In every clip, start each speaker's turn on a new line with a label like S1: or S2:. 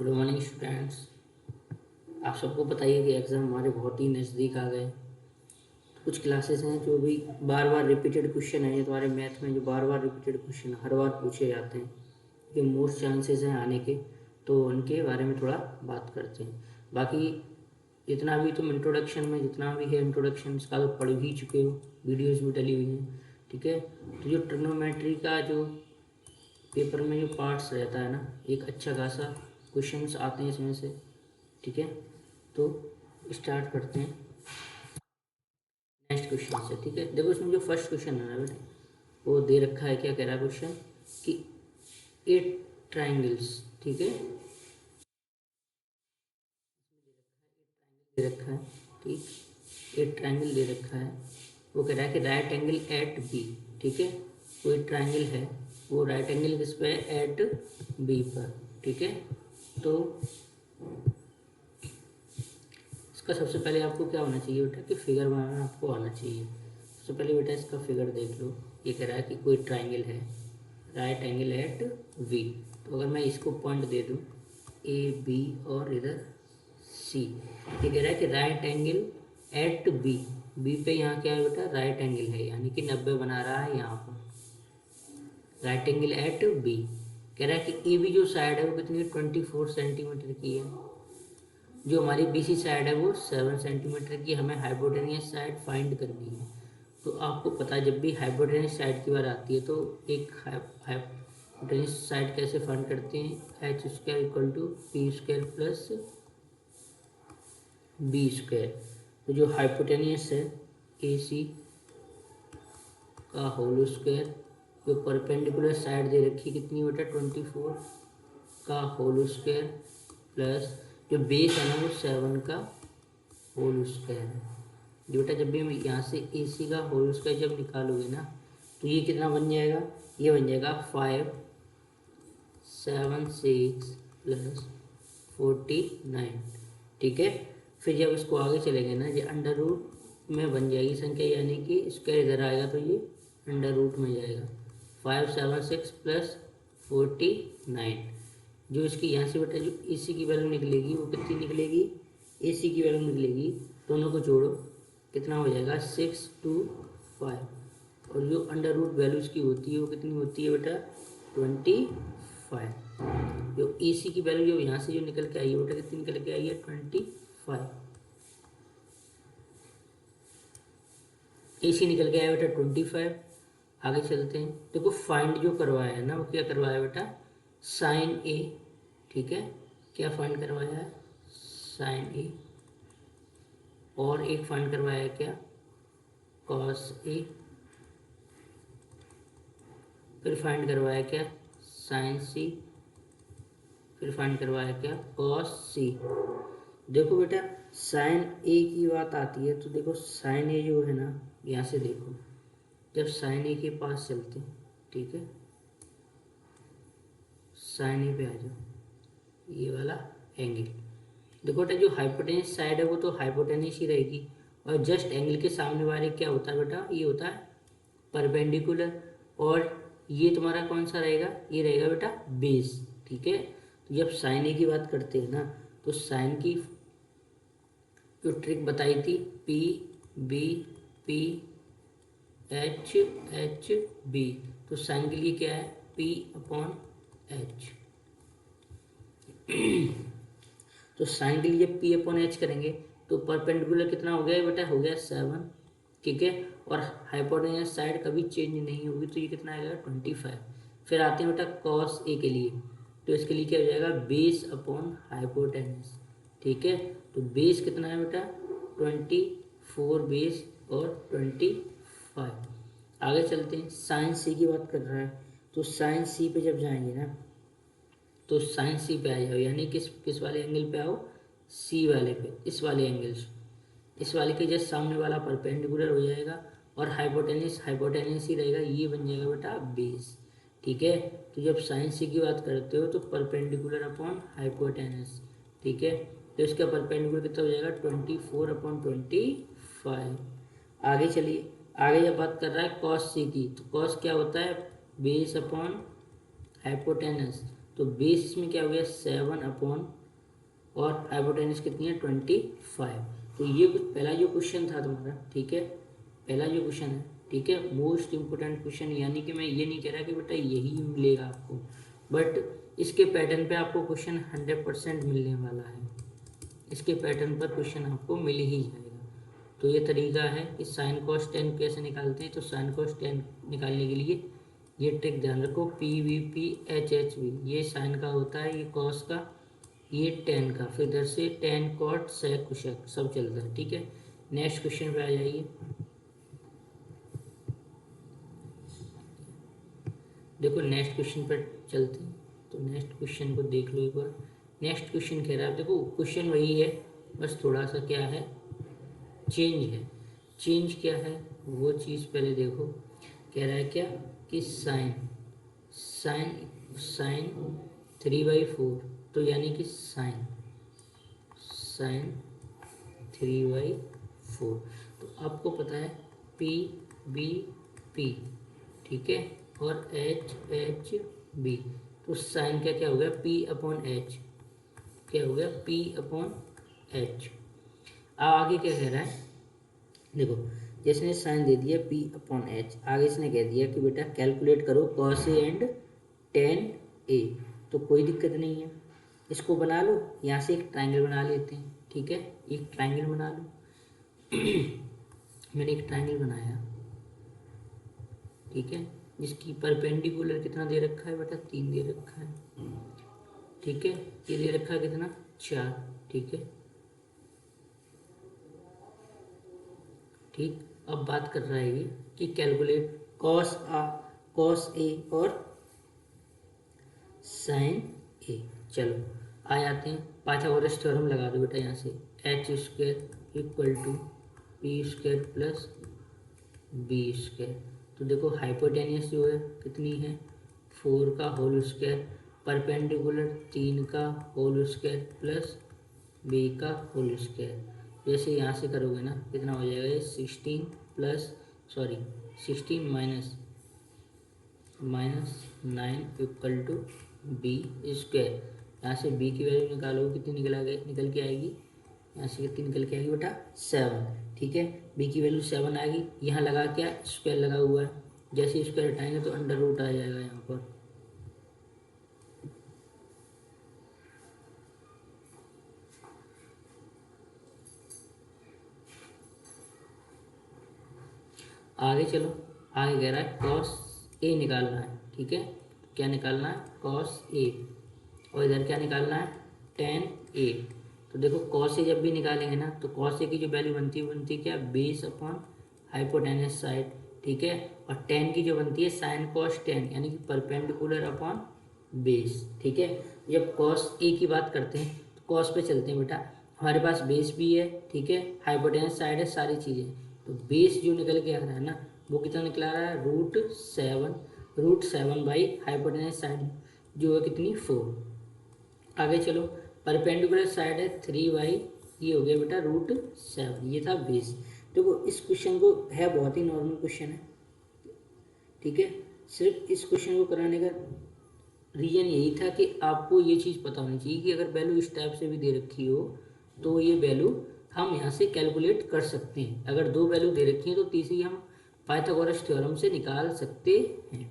S1: Good morning students. आप सबको पता ही है कि एग्ज़ाम हमारे बहुत ही नज़दीक आ गए। कुछ क्लासेस हैं जो भी बार बार रिपीटेड क्वेश्चन है, ये तुम्हारे मैथ में जो बार बार रिपीटेड क्वेश्चन हर बार पूछे जाते हैं, ये मोस्ट चांसेस हैं आने के, तो उनके बारे में थोड़ा बात करते हैं। बाकी जितना भी तुम इंट्रोडक्शन में जितना भी है इंट्रोडक्शन इसका तो पढ़ ही चुके हो, वीडियोज़ भी डली हुई हैं, ठीक है। तो जो ट्रिग्नोमेट्री का जो पेपर में जो पार्ट्स रहता है ना, एक अच्छा खासा क्वेश्चंस आते हैं इसमें से, ठीक है। तो स्टार्ट करते हैं नेक्स्ट क्वेश्चन से, ठीक है। देखो इसमें जो फर्स्ट क्वेश्चन है ना बेटा, वो दे रखा है, क्या कह रहा है क्वेश्चन कि 8 ट्राइंगल्स, ठीक है, दे रखा है, ठीक, 8 ट्राइंगल दे रखा है। वो कह रहा है कि राइट एंगल एट बी, ठीक है, कोई ट्राइंगल है, वो राइट एंगल किस पे है, एट बी पर, ठीक है। तो इसका सबसे पहले आपको क्या होना चाहिए बेटा कि फिगर बनाना आपको आना चाहिए। सबसे पहले बेटा इसका फिगर देख लो। ये कह रहा है कि कोई ट्राइंगल है, राइट एंगल एट वी। तो अगर मैं इसको पॉइंट दे दूँ ए बी और इधर सी, ये कह रहा है कि right angle at B, B पे यहाँ क्या है बेटा, राइट एंगल है, यानी कि 90 बना रहा है यहाँ पर, राइट एंगल एट बी। कह रहा है कि ए बी जो साइड है वो कितनी, 24 सेंटीमीटर की है। जो हमारी बीसी साइड है वो 7 सेंटीमीटर की। हमें हाइपोटेनियस साइड फाइंड करनी है। तो आपको पता है जब भी हाइपोटेनियस साइड की बात आती है तो एक हाइपोटेनियस साइड कैसे फाइंड करते हैं, H square equal to P square plus B square. तो जो हाइपोटेनियस है ए सी का होल स्क्वायर, जो परपेंडिकुलर साइड दे रखी है कितनी बेटा 24 का होल स्क्वायर, प्लस जो बेस है ना वो 7 का होल स्क्वायर है। जो बेटा जब भी हम यहाँ से ए सी का होल स्क्वायर जब निकालोगे ना, तो ये कितना बन जाएगा, ये बन जाएगा 576 प्लस 49, ठीक है। फिर जब इसको आगे चलेंगे ना, ये अंडर रूट में बन जाएगी संख्या, यानी कि स्क्वायर इधर आएगा तो ये अंडर रूट में जाएगा। 576 प्लस 49, जो इसकी यहाँ से बेटा जो ए सी की वैल्यू निकलेगी वो कितनी निकलेगी, ए सी की वैल्यू निकलेगी, दोनों को जोड़ो कितना हो जाएगा 625, और जो अंडर रूट वैल्यू इसकी होती है वो कितनी होती है बेटा 25। जो ए सी की वैल्यू जो यहाँ से जो निकल के आई है बेटा कितनी निकल के आई है 25, ए सी निकल के आया बेटा 25। आगे चलते हैं, देखो फाइंड जो करवाया है ना वो क्या करवाया बेटा, साइन ए, ठीक है, क्या फाइंड करवाया है साइन ए, और एक फाइंड करवाया है क्या कॉस ए, फिर फाइंड करवाया क्या साइन सी, फिर फाइंड करवाया क्या कॉस सी। देखो बेटा साइन ए की बात आती है तो देखो साइन ए जो है ना, यहाँ से देखो जब साइन ए के पास चलते हैं, ठीक है, साइन ए पे आ जाओ, ये वाला एंगल देखो बेटा, जो हाइपोटेनस साइड है वो तो हाइपोटेनस ही रहेगी, और जस्ट एंगल के सामने वाले क्या होता है बेटा, ये होता है परपेंडिकुलर, और ये तुम्हारा कौन सा रहेगा, ये रहेगा बेटा बेस, ठीक है। तो जब साइन ए की बात करते हैं ना, तो साइन की जो ट्रिक बताई थी P B P H H B, तो साइन के लिए क्या है पी अपॉन एच। तो साइन के लिए पी अपॉन एच करेंगे तो परपेंडिकुलर कितना हो गया बेटा, हो गया 7, ठीक है, और हाइपोटेनस साइड कभी चेंज नहीं होगी तो ये कितना आएगा 25। फिर आते हैं बेटा कॉस ए के लिए, तो इसके लिए क्या हो जाएगा बेस अपॉन हाइपोटेनस, ठीक है। तो बेस कितना है बेटा 24 बेस और 25। आगे चलते हैं, साइन सी की बात कर रहा है, तो साइन सी पे जब जाएंगे ना तो साइन सी पे आ जाओ, यानी किस किस वाले एंगल पे आओ, सी वाले पे, इस वाले एंगल से, इस वाले के जस्ट सामने वाला परपेंडिकुलर हो जाएगा, और हाइपोटेनस हाइपोटेनस ही रहेगा, ये बन जाएगा बेटा बेस, ठीक है। तो जब साइन सी की बात करते हो तो परपेंडिकुलर अपॉन हाइपोटेनस, ठीक है, तो इसका परपेंडिकुलर कितना हो जाएगा 24/25। आगे चलिए, आगे जब बात कर रहा है कॉस सी की, तो कॉस क्या होता है बेस अपॉन हाइपोटेनस, तो बेस इसमें क्या हो गया 7 अपॉन, और हाइपोटेनस कितनी है 25। तो ये पहला जो क्वेश्चन था तुम्हारा, ठीक है, पहला जो क्वेश्चन है, ठीक है, मोस्ट इम्पोर्टेंट क्वेश्चन। यानी कि मैं ये नहीं कह रहा कि बेटा यही मिलेगा आपको, बट इसके पैटर्न पे आपको क्वेश्चन 100% मिलने वाला है। इसके पैटर्न पर क्वेश्चन आपको मिल ही जाएगा। तो ये तरीका है कि साइन कॉस टेन कैसे निकालते हैं। तो साइन कॉस टेन निकालने के लिए ये ट्रिक ध्यान रखो, P V P H H we, ये साइन का होता है, ये कॉस का, ये टेन का, फिर इधर से टेन कॉट सेक कुशेक सब चलता है, ठीक है। नेक्स्ट क्वेश्चन पे आ जाइए। देखो नेक्स्ट क्वेश्चन पर चलते हैं, तो नेक्स्ट क्वेश्चन को देख लो एक बार। नेक्स्ट क्वेश्चन कह रहा है, देखो क्वेश्चन वही है, बस थोड़ा सा क्या है, चेंज है। चेंज क्या है वो चीज़ पहले देखो। कह रहा है क्या कि साइन साइन साइन 3/4, तो यानी कि साइन साइन 3/4। तो आपको पता है पी बी पी, ठीक है, और एच एच बी। तो साइन का क्या हो गया पी अपॉन एच, क्या हो गया पी अपॉन एच। आगे क्या कह रहा है, देखो जिसने साइन दे दिया पी अपॉन एच, आगे इसने कह दिया कि बेटा कैलकुलेट करो कॉस ए एंड टेन ए। तो कोई दिक्कत नहीं है, इसको बना लो, यहाँ से एक ट्राइंगल बना लेते हैं, ठीक है, एक ट्राइंगल बना लो। मैंने एक ट्राइंगल बनाया, ठीक है, जिसकी परपेंडिकुलर कितना दे रखा है बेटा 3 दे रखा है, ठीक है, ये दे रखा है कितना 4, ठीक है, ठीक। अब बात कर रहा है ये कि कैलकुलेट कॉस ए और साइन ए। चलो आ जाते हैं, पाइथागोरस थ्योरम लगा दो बेटा यहाँ से, H square equal to P square plus B square. तो देखो हाइपोटेनियस जो है कितनी है 4 का होल स्क्वायर, परपेंडिकुलर 3 का होल स्क्वायर प्लस बी का होल स्क्वायर। जैसे यहाँ से करोगे ना कितना हो जाएगा ये 16 plus 16 minus 9 equal to B square. यहाँ से बी की वैल्यू निकालोगे कितनी निकल के आएगी, यहाँ से कितनी निकल के आएगी बेटा 7, ठीक है, बी की वैल्यू 7 आएगी। यहाँ लगा क्या स्क्वायर लगा हुआ है, जैसे स्क्वायर हटाएंगे तो अंडर रूट आ जाएगा यहाँ पर। आगे चलो, आगे कह रहा है कॉस ए निकालना है, ठीक है, क्या निकालना है कॉस ए, और इधर क्या निकालना है टेन ए। तो देखो कॉस ए जब भी निकालेंगे ना तो कॉस ए की जो वैल्यू बनती है क्या बेस अपॉन हाइपोटेनस साइड, ठीक है, और टेन की जो बनती है साइन कॉस टेन, यानी कि परपेंडिकुलर अपॉन बेस, ठीक है। जब कॉस ए की बात करते हैं तो कॉस पे चलते हैं बेटा, हमारे पास बेस भी है, ठीक है, हाइपोटेनस साइड है, सारी चीज़ें। तो बेस जो निकल के आ रहा है ना वो कितना निकला रहा है √7 बाई हाइपोटेनस साइड जो है कितनी 4। आगे चलो परपेंडिकुलर साइड है 3 बाई, ये हो गया बेटा √7, ये था बेस। देखो इस क्वेश्चन को है बहुत ही नॉर्मल क्वेश्चन है, ठीक है, सिर्फ इस क्वेश्चन को कराने का रीजन यही था कि आपको ये चीज़ पता होनी चाहिए कि अगर वैल्यू इस टाइप से भी दे रखी हो तो ये वैल्यू हम यहाँ से कैलकुलेट कर सकते हैं। अगर 2 वैल्यू दे रखी है तो तीसरी हम पाइथागोरस थ्योरम से निकाल सकते हैं।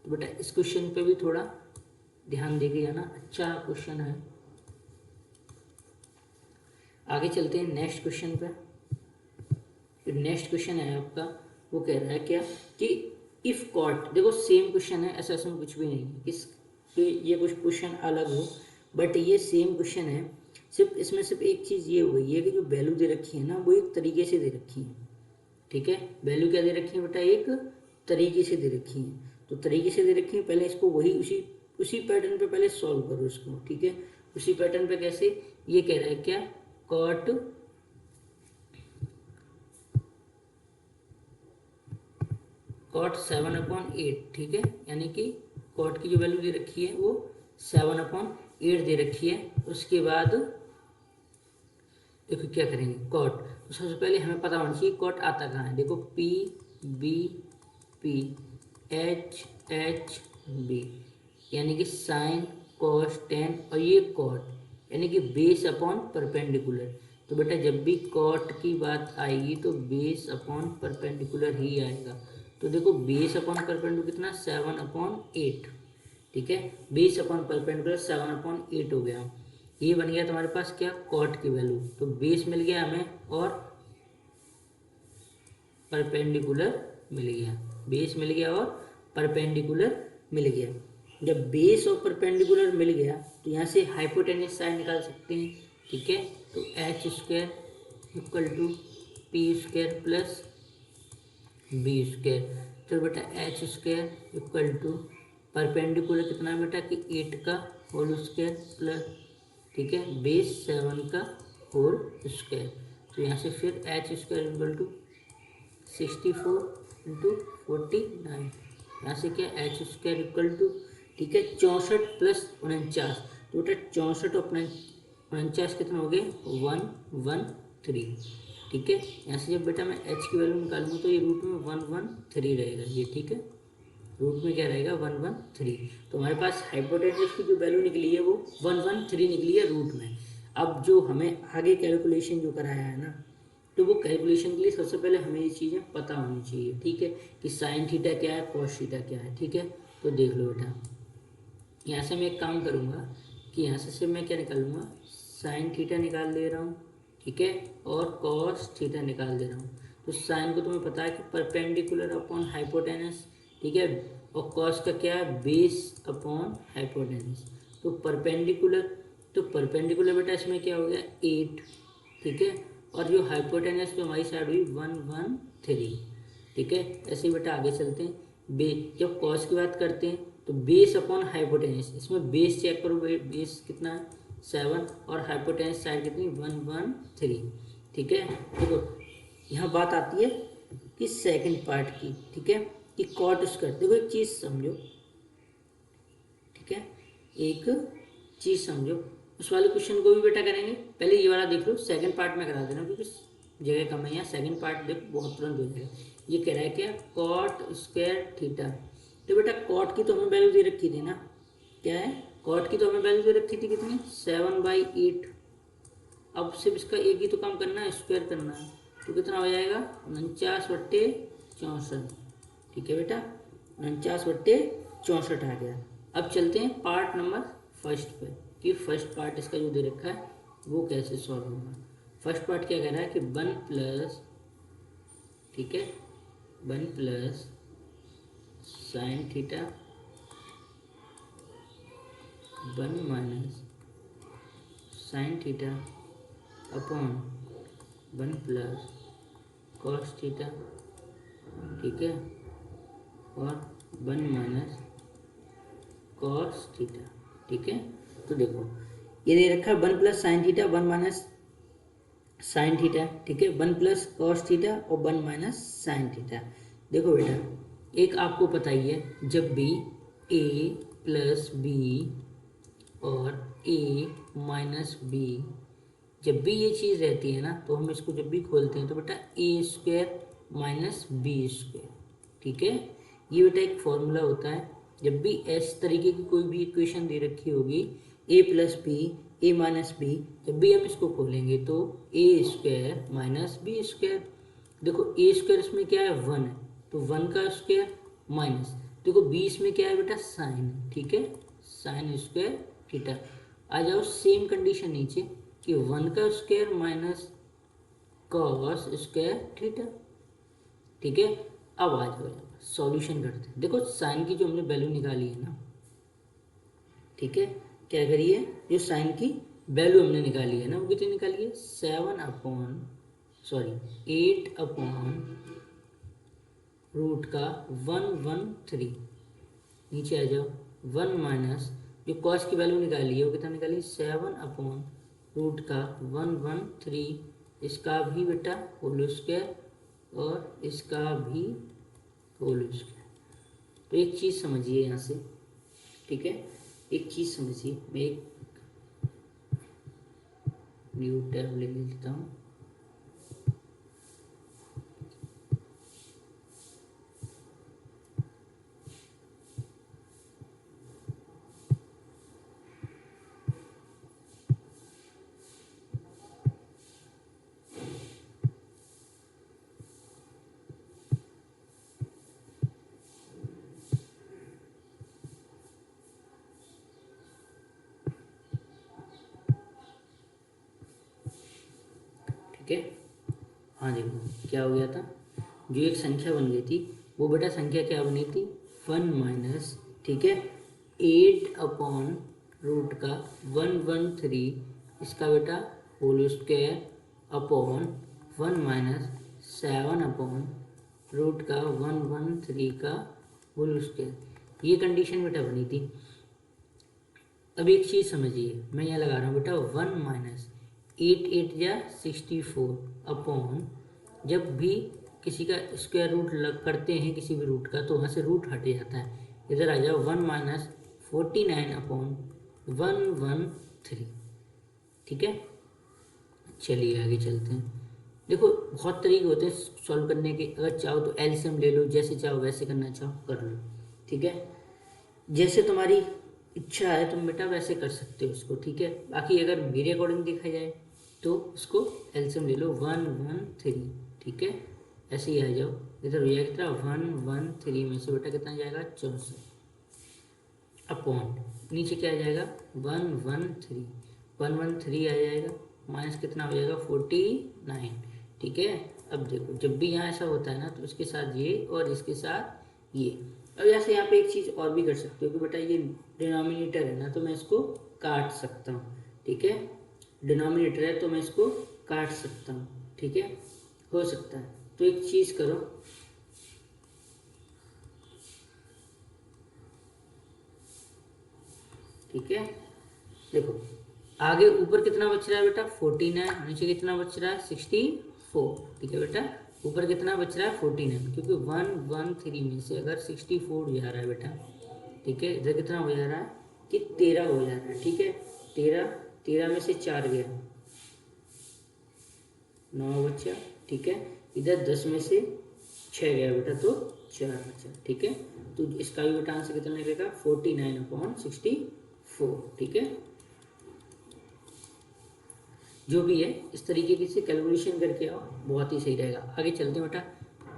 S1: तो बेटा इस क्वेश्चन पे भी थोड़ा ध्यान देके जाना, अच्छा क्वेश्चन है। आगे चलते हैं नेक्स्ट क्वेश्चन पे। नेक्स्ट क्वेश्चन है आपका, वो कह रहा है क्या कि इफ कॉट, देखो सेम क्वेश्चन है, ऐसा इसमें कुछ भी नहीं है इस ये कुछ क्वेश्चन अलग हो, बट ये सेम क्वेश्चन है। सिर्फ इसमें सिर्फ एक चीज़ ये हो गई है कि जो वैल्यू दे रखी है ना वो एक तरीके से दे रखी है, ठीक है, वैल्यू क्या दे रखी है बेटा एक तरीके से दे रखी है। तो तरीके से दे रखी है, पहले इसको वही उसी पैटर्न पे पहले सॉल्व करो इसको, ठीक है, उसी पैटर्न पे कैसे, ये कह रहा है क्या कॉट 7/8, ठीक है, यानी कि कॉट की जो वैल्यू दे रखी है वो 7/8 दे रखी है। उसके बाद देखो क्या करेंगे कॉट, तो सबसे पहले हमें पता होना चाहिए कॉट आता कहाँ है। देखो P B P H H B, यानी कि साइन कॉस टेन और ये कॉट, यानी कि बेस अपॉन परपेंडिकुलर। तो बेटा जब भी कॉट की बात आएगी तो बेस अपॉन परपेंडिकुलर ही आएगा। तो देखो बेस अपॉन परपेंडिकुलर कितना, 7/8। ठीक है, बेस अपॉन परपेंडिकुलर 7/8 हो गया। ये बन गया तुम्हारे पास क्या, कॉट की वैल्यू। तो बेस मिल गया हमें और परपेंडिकुलर मिल गया, बेस मिल गया और परपेंडिकुलर मिल गया। जब बेस और परपेंडिकुलर मिल गया तो यहाँ से हाइपोटेन्यूज साइड निकाल सकते हैं। ठीक है, तो H square equal to P square plus B square. तो बेटा H square equal to perpendicular कितना है बेटा कि 8 का होल स्क्वायर प्लस, ठीक है, बेस 7 का होल स्क्वायर। तो यहाँ से फिर H square equal to 64 into 49। यहाँ से क्या एच स्क्वायर इक्वल टू, ठीक है, 64 प्लस 49। तो बेटा 64 और 49 कितना हो गए, 113। ठीक है, यहाँ से जब बेटा मैं एच की वैल्यू निकालूंगा तो ये रूट में 113 रहेगा ये। ठीक है, रूट में क्या रहेगा 113। तो हमारे पास हाइपोटेन्यूज की जो वैल्यू निकली है वो 113 निकली है रूट में। अब जो हमें आगे कैलकुलेशन जो कराया है ना, तो वो कैलकुलेशन के लिए सबसे पहले हमें ये चीज़ें पता होनी चाहिए। ठीक है, कि साइन थीटा क्या है, कॉस थीटा क्या है। ठीक है, तो देख लो बेटा, यहाँ से मैं एक काम करूँगा कि यहाँ से सिर्फ मैं क्या निकालूंगा, साइन थीटा निकाल दे रहा हूँ। ठीक है, और कॉस थीटा निकाल दे रहा हूँ। तो साइन को तुम्हें पता है कि परपेंडिकुलर अपॉन हाइपोटेनस। ठीक है, और कॉस का क्या है, बेस अपॉन हाइपोटेनस। तो परपेंडिकुलर बेटा इसमें क्या हो गया 8। ठीक है, और जो हाइपोटेनस जो हमारी साइड हुई 113। ठीक है, ऐसे ही बेटा आगे चलते हैं। जब कॉस की बात करते हैं तो बेस अपॉन हाइपोटेनस, इसमें बेस चेक करो, बेस कितना है 7 और हाइपोटेनस साइड कितनी 113। ठीक है, देखो यहाँ बात आती है कि सेकंड पार्ट की। ठीक है, कि कॉट स्क्वायर, देखो एक चीज़ समझो। ठीक है, एक चीज़ समझो, उस वाले क्वेश्चन को भी बेटा करेंगे, पहले ये वाला देख लो, सेकंड पार्ट में करा देना क्योंकि जगह कम है यहाँ। सेकंड पार्ट देखो बहुत तुरंत हो जाएगा। ये कह रहा है क्या, कॉट स्क्वायर थीटा। तो बेटा कॉट की तो हमें वैल्यू दे रखी थी ना, क्या है, कॉट की तो हमें वैल्यू दे रखी थी कितनी, 7/8। अब सिर्फ इसका एक ही तो काम करना है, स्क्वायर करना है। तो कितना हो जाएगा 49/64। ठीक है बेटा, 49/64 आ गया। अब चलते हैं पार्ट नंबर फर्स्ट पे, कि फर्स्ट पार्ट इसका जो दे रखा है वो कैसे सॉल्व होगा। फर्स्ट पार्ट क्या कह रहा है कि 1 प्लस, ठीक है, 1 plus sine theta 1 minus sine theta upon 1 plus cos theta. ठीक है, और 1 माइनस कॉस थीटा। ठीक है, तो देखो ये दे रखा है 1 plus sine theta 1 minus sine theta. ठीक है, 1 प्लस कॉस थीटा और 1 माइनस साइन थीटा। देखो बेटा एक आपको पता ही है, जब भी a प्लस बी और a माइनस बी, जब भी ये चीज़ रहती है ना, तो हम इसको जब भी खोलते हैं तो बेटा ए स्क्वायर माइनस बी स्क्वायर। ठीक है, ये बेटा एक फॉर्मूला होता है। जब भी इस तरीके की कोई भी इक्वेशन दे रखी होगी, ए plus B A minus B, जब भी हम इसको खोलेंगे तो A square minus B square. देखो ए स्क्वायर इसमें क्या है 1 है, तो 1 का स्क्वायर माइनस, देखो बी इसमें क्या है बेटा साइन। ठीक है, साइन स्क्वायर थीटा। आ जाओ सेम कंडीशन नीचे कि 1 का square minus cos square theta. ठीक है, अब आ जाओ सॉल्यूशन करते हैं। देखो साइन की जो हमने वैल्यू निकाली है ना, ठीक है, क्या करिए, जो साइन की वैल्यू हमने निकाली है ना वो कितनी निकाली है 8/√113। नीचे आ जाओ 1 माइनस जो कॉस की वैल्यू निकाली है वो कितना निकाली 7/√113। इसका भी बेटा होल स्क्वायर और इसका भी होल स्क्वायर। तो एक चीज़ समझिए यहाँ से, ठीक है, एक चीज़ समझिए, मैं एक न्यू टैब ले लेता हूँ। ठीक है। हाँ देखो क्या हो गया था, जो एक संख्या बन गई थी वो बेटा संख्या क्या बनी थी, 1 माइनस, ठीक है, 8 अपॉन रूट का 113 इसका बेटा whole square upon 1 minus 7 upon root का 113 का होल स्क्वायर, ये कंडीशन बेटा बनी थी। अब एक चीज़ समझिए, मैं यहाँ लगा रहा हूँ बेटा 1 माइनस 8 या 64 अपॉन, जब भी किसी का स्क्वायर रूट करते हैं किसी भी रूट का तो वहाँ से रूट हट जाता है, इधर आ जाओ 1 माइनस 49 अपॉन 113, ठीक है। चलिए आगे चलते हैं। देखो बहुत तरीके होते हैं सॉल्व करने के, अगर चाहो तो एलसीएम ले लो, जैसे चाहो वैसे करना चाहो कर लो, ठीक है, जैसे तुम्हारी इच्छा है तुम बेटा वैसे कर सकते हो उसको, ठीक है। बाकी अगर मेरे अकॉर्डिंग देखा जाए तो उसको एलसीएम ले लो 113, ठीक है, ऐसे ही आ जाओ, इधर हो जाएगा कितना 113 में से बेटा कितना जाएगा 64 अपॉन नीचे क्या आ जाएगा 113 आ जाएगा, माइनस कितना हो जाएगा 49, ठीक है। अब देखो जब भी यहाँ ऐसा होता है ना तो इसके साथ ये और इसके साथ ये। अब जैसे यहाँ पे एक चीज़ और भी कर सकते हो कि बेटा ये डिनोमिनेटर है ना तो मैं इसको काट सकता हूँ, ठीक है, डिनोमिनेटर है तो मैं इसको काट सकता हूँ, ठीक है, हो सकता है। तो एक चीज़ करो, ठीक है, देखो आगे ऊपर कितना बच रहा है बेटा 49, नीचे कितना बच रहा है 64, ठीक है बेटा, ऊपर कितना बच रहा है 49, क्योंकि 113 में से अगर 64 जा रहा है बेटा, ठीक है, इधर कितना हो जा रहा है कि 13 हो जा रहा है, ठीक है, 13 में से 4 गया 9 बचा, ठीक है, इधर 10 में से 6 गया बेटा तो 4 बचा, ठीक है। तो इसका भी बेटा आंसर कितना लगेगा 49/64, ठीक है। जो भी है इस तरीके से कैलकुलेशन करके आओ, बहुत ही सही रहेगा। आगे चलते हैं बेटा,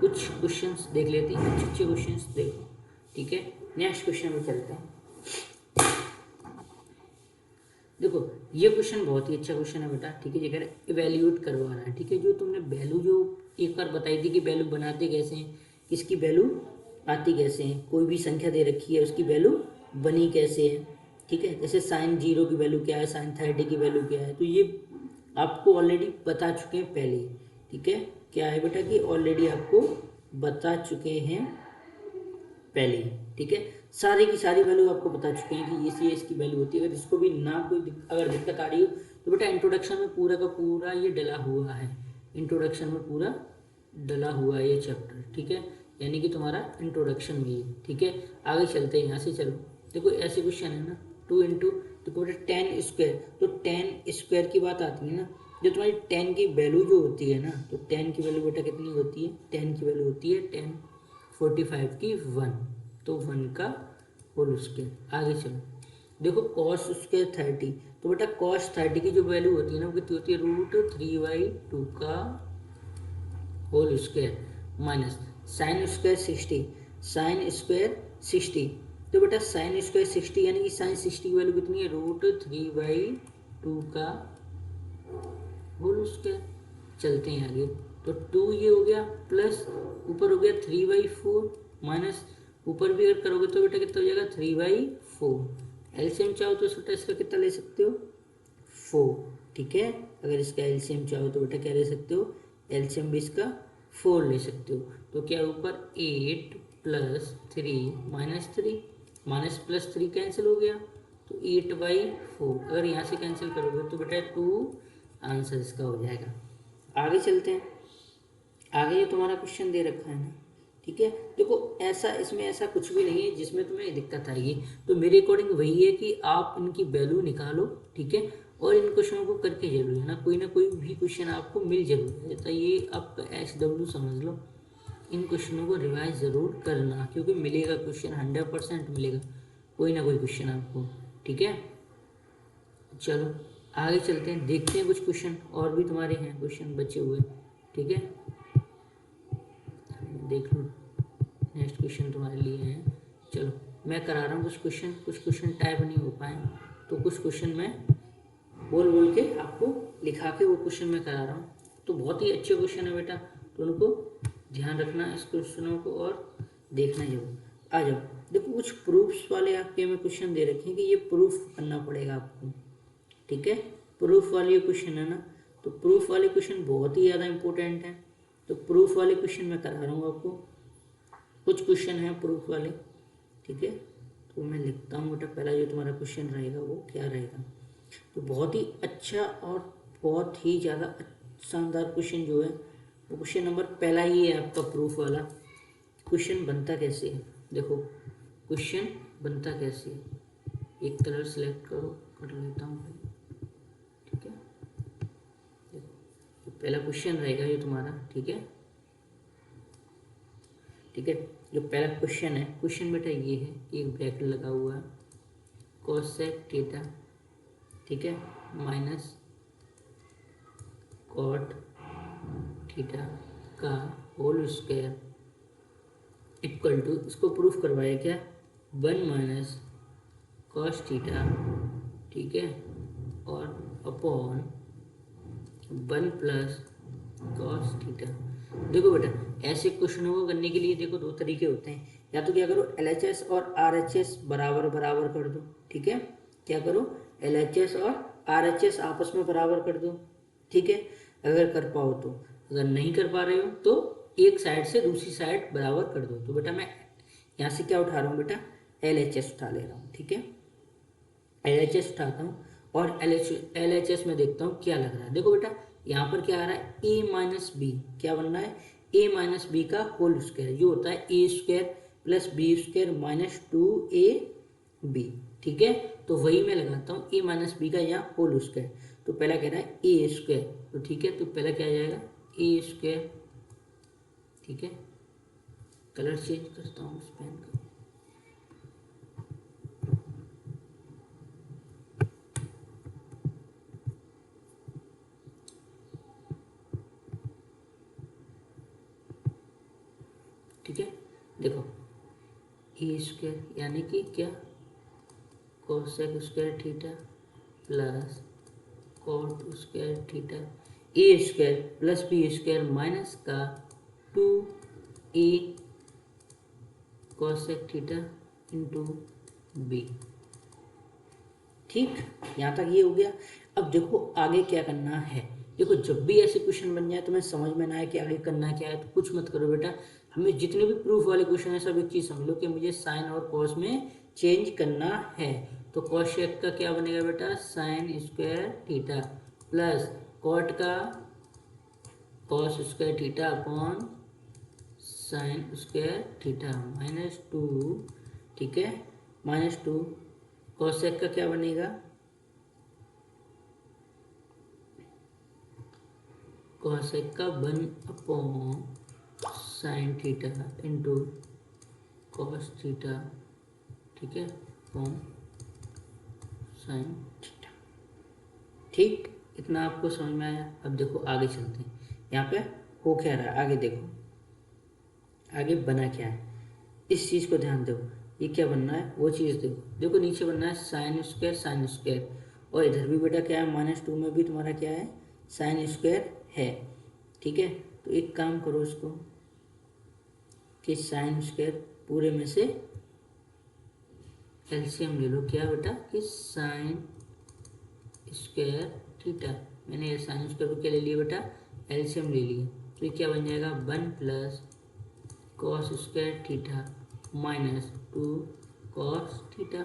S1: कुछ क्वेश्चंस देख लेते हैं, अच्छे अच्छे क्वेश्चंस देखो, ठीक है। नेक्स्ट क्वेश्चन में चलते हैं। देखो ये क्वेश्चन बहुत ही अच्छा क्वेश्चन है बेटा, ठीक है, ये कह रहा है इवेल्यूएट करवाना है, ठीक है, जो तुमने वैल्यू जो एक बार बताई थी कि वैल्यू बनाते कैसे हैं, किसकी वैल्यू आती कैसे हैं, कोई भी संख्या दे रखी है उसकी वैल्यू बनी कैसे है, ठीक है, जैसे साइन 0 की वैल्यू क्या है, साइन 30 की वैल्यू क्या है, तो ये आपको ऑलरेडी बता चुके हैं पहले, ठीक है, क्या है बेटा कि ऑलरेडी आपको बता चुके हैं पहले, ठीक है, सारी की सारी वैल्यू आपको बता चुके हैं कि ये इसकी वैल्यू होती है। अगर इसको भी ना कोई अगर दिक्कत आ रही हो तो बेटा इंट्रोडक्शन में पूरा का पूरा ये डला हुआ है, इंट्रोडक्शन में पूरा डला हुआ है ये चैप्टर, ठीक है, यानी कि तुम्हारा इंट्रोडक्शन में ही, ठीक है। आगे चलते हैं, यहाँ से चलो, देखो ऐसे क्वेश्चन है ना 2 इंटू, देखो बेटा 10 स्क्वायर, तो 10 स्क्वायर की बात आती है ना, जो तुम्हारी 10 की वैल्यू जो होती है ना, तो 10 की वैल्यू बेटा कितनी होती है, 10 की वैल्यू होती है 10, 45 की 1, तो 1 का होल स्क्वायर। आगे चलो, देखो कॉस स्क्वायर 30, तो बेटा कॉस 30 की जो वैल्यू होती है ना वो कितनी होती है √3/2 का whole square minus sine square 60, sine square 60, तो बेटा साइन स्क्वायर 60 यानी कि साइन 60 की वैल्यू कितनी है √3/2 का होल स्क्वायर। चलते हैं आगे, तो 2 ये हो गया प्लस ऊपर हो गया 3/4 माइनस ऊपर भी अगर करोगे तो बेटा कितना हो जाएगा 3/4। एलसीएम चाहो तो बेटा इसका कितना ले सकते हो 4, ठीक है, अगर इसका एलसीएम चाहो तो बेटा क्या ले सकते हो, एलसीएम भी इसका 4 ले सकते हो। तो क्या ऊपर 8 + 3 -3 माइनस प्लस 3 कैंसिल हो गया, तो 8/4 अगर यहाँ से कैंसिल करोगे तो बेटा 2 आंसर इसका हो जाएगा। आगे चलते हैं, आगे ये तुम्हारा क्वेश्चन दे रखा है ना, ठीक है, देखो ऐसा इसमें ऐसा कुछ भी नहीं है जिसमें तुम्हें दिक्कत आएगी, तो मेरे अकॉर्डिंग वही है कि आप इनकी वैल्यू निकालो, ठीक है, और इन क्वेश्चनों को करके जरूर है ना, कोई भी क्वेश्चन आपको मिल जरूर जाता है, ये आपका SW समझ लो, इन क्वेश्चनों को रिवाइज ज़रूर करना, क्योंकि मिलेगा क्वेश्चन 100% मिलेगा, कोई ना कोई क्वेश्चन आपको, ठीक है। चलो आगे चलते हैं, देखते हैं कुछ क्वेश्चन और भी तुम्हारे हैं क्वेश्चन बचे हुए, ठीक है, देख लो नेक्स्ट क्वेश्चन तुम्हारे लिए हैं। चलो मैं करा रहा हूँ कुछ क्वेश्चन टाइप नहीं हो पाए, तो कुछ क्वेश्चन मैं बोल के आपको लिखा के वो क्वेश्चन मैं करा रहा हूँ, तो बहुत ही अच्छे क्वेश्चन है बेटा, तो उनको ध्यान रखना इस क्वेश्चनों को और देखना जरूर। आ जाओ, देखो कुछ प्रूफ्स वाले आपके में क्वेश्चन दे रखे हैं कि ये प्रूफ करना पड़ेगा आपको, ठीक है। प्रूफ वाले क्वेश्चन है ना, तो प्रूफ वाले क्वेश्चन बहुत ही ज़्यादा इंपॉर्टेंट है। तो प्रूफ वाले क्वेश्चन मैं करा रहा हूँ आपको, कुछ क्वेश्चन हैं प्रूफ वाले, ठीक है। तो मैं लिखता हूँ बेटा, पहला जो तुम्हारा क्वेश्चन रहेगा वो क्या रहेगा। तो बहुत ही अच्छा और बहुत ही ज़्यादा शानदार क्वेश्चन जो है वो क्वेश्चन नंबर पहला ही है आपका प्रूफ वाला। क्वेश्चन बनता कैसे है, देखो क्वेश्चन बनता कैसे है, एक कलर सेलेक्ट करो, कर लेता हूँ भाई, ठीक है। देखो पहला क्वेश्चन रहेगा ये तुम्हारा, ठीक है, ठीक है। जो पहला क्वेश्चन है, क्वेश्चन बेटा ये है, एक ब्रैकेट लगा हुआ है, कोसेक थीटा, ठीक है, माइनस कॉट थीटा का होल स्क्वायर इक्वल टू, इसको प्रूफ करवाया क्या, 1 माइनस कॉस थीटा, ठीक है, और अपॉन 1 प्लस कॉस थीटा। देखो बेटा ऐसे क्वेश्चनों को करने के लिए देखो दो तरीके होते हैं, या तो क्या करो LHS और RHS बराबर बराबर कर दो, ठीक है, क्या करो LHS और RHS आपस में बराबर कर दो, ठीक है, अगर कर पाओ तो। अगर नहीं कर पा रहे हो तो एक साइड से दूसरी साइड बराबर कर दो। तो बेटा मैं यहाँ से क्या उठा रहा हूँ बेटा, LHS उठा ले रहा हूँ, ठीक है, LHS उठाता हूँ और LHS में देखता हूँ क्या लग रहा है। देखो बेटा यहाँ पर क्या आ रहा है, a माइनस बी, क्या बन रहा है, a माइनस बी का होल स्क्वायर, जो होता है a square plus B square minus 2ab, ठीक है। तो वही मैं लगाता हूँ a माइनस बी का यहाँ होल स्क्वायर। तो पहला कह रहा है a स्क्वायर, तो ठीक है, तो पहला क्या आ जाएगा a स्क्वायर, ठीक है, कलर चेंज करता हूँ उस पेन का, ठीक है। देखो ए स्क्वायर यानी कि क्या, cosec square theta plus cot square theta, A square plus B square minus का 2a cosec theta into B, ठीक, यहाँ तक ये हो गया। अब देखो आगे क्या करना है। देखो जब भी ऐसे क्वेश्चन बन जाए तुम्हें समझ में ना आए कि आगे करना क्या है, तो कुछ मत करो बेटा, हमें जितने भी प्रूफ वाले क्वेश्चन है सब एक चीज़ समझ लो कि मुझे साइन और कॉस में चेंज करना है। तो कॉसेक का क्या बनेगा बेटा, sine square theta plus cot का cos square theta upon sine square theta minus 2, ठीक है, माइनस 2, कॉसेक का क्या बनेगा, कॉसेक का 1 upon sine theta into cos theta, ठीक है, अपॉन साइन थीटा, ठीक, इतना आपको समझ में आया। अब देखो आगे चलते हैं, यहाँ पे हो क्या रहा है आगे देखो, आगे बना क्या है, इस चीज़ को ध्यान दो, ये क्या बनना है वो चीज़ देखो। देखो नीचे बनना है साइन स्क्वायर, और इधर भी बेटा क्या है, -2 में भी तुम्हारा क्या है, साइन स्क्वायर है, ठीक है। तो एक काम करो इसको कि साइन स्क्वायर पूरे में से एलसीएम ले लो, क्या बेटा कि साइन स्क्वायर थीटा, मैंने ये साइन स्क्वायर को क्या ले लिया बेटा, एलसीएम ले लिया। तो ये क्या बन जाएगा, 1 plus cos square theta minus 2 cos theta,